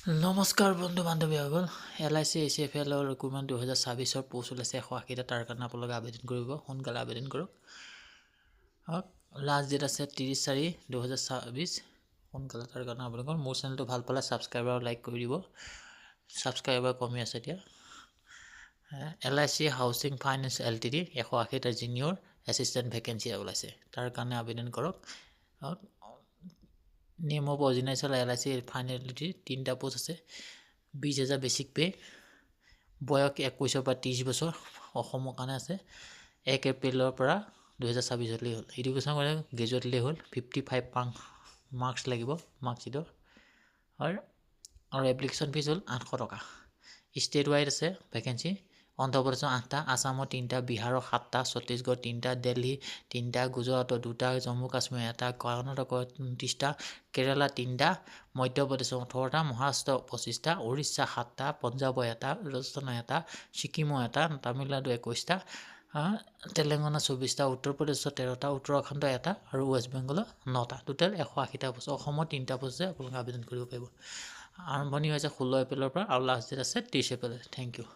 নমস্কাৰ বন্ধু বান্ধৱীসকল LIC ACFL recruitment 2026 post ওলাইছে 180টা তাৰ কাৰণে আপোনালোকে আবেদন কৰিব সোনকালে আবেদন কৰক লাষ্ট ডেট আছে 30/4/2026 সোনকালে তাৰ কাৰণে আবেদন কৰক মোৰ চেনেলটো ভাল পালে ছাবস্ক্ৰাইব আৰু লাইক কৰি দিব ছাবস্ক্ৰাইবাৰ কমি আছে এতিয়া LIC হাউচিং ফাইনেন্স LTD 180টা জুনিয়ৰ এছিষ্টেণ্ট ভেকেঞ্চি ওলাইছে তাৰ কাৰণে আবেদন কৰক নেম অফ অৰ্গেনাইজেশ্যন LIC ফাইনেলিটি 3টা পোষ্ট আছে 20,000 বেচিক পে বয়স 21 পৰা 30 বছৰ অসমৰ কাৰণে আছে 1 এপ্ৰিলৰ পৰা 2026 লৈ হ'ল এডুকেশ্যন কৰে গ্ৰেজুৱেটলি হ'ল 55 মাৰ্কছ লাগিব মাৰ্কশ্বিটৰ আৰু এপ্লিকেশ্যন ফিজ হ'ল 800 টকা ষ্টেট ৱাইড আছে ভেকেঞ্চি অন্ধ্ৰপ্ৰদেশৰ 8টা আসামৰ 3টা বিহাৰৰ 7টা ছত্তীশগড় 3টা দিল্লী 3টা গুজৰাটৰ 2টা জম্মু কাশ্মীৰ 1টা কৰ্ণাটকৰ 29টা কেৰালা 3টা মধ্যপ্ৰদেশৰ 18টা মহাৰাষ্ট্ৰ 25টা উৰিষ্যা 7টা পঞ্জাবৰ 1টা ৰাজস্থানৰ 1টা ছিকিমৰ 1টা তামিলনাডু 21টা তেলেংগানা 24টা উত্তৰ প্ৰদেশৰ 13টা উত্তৰাখণ্ড 1টা আৰু ৱেষ্ট বেংগলৰ 9টা টোটেল 180টা পোষ্ট অসমৰ 3টা পোষ্টে আপোনালোকে আবেদন কৰিব পাৰিব আৰম্ভণি হৈছে 16 এপ্ৰিলৰ পৰা আৰু লাষ্ট ডেট আছে 30 এপ্ৰিল থেংক ইউ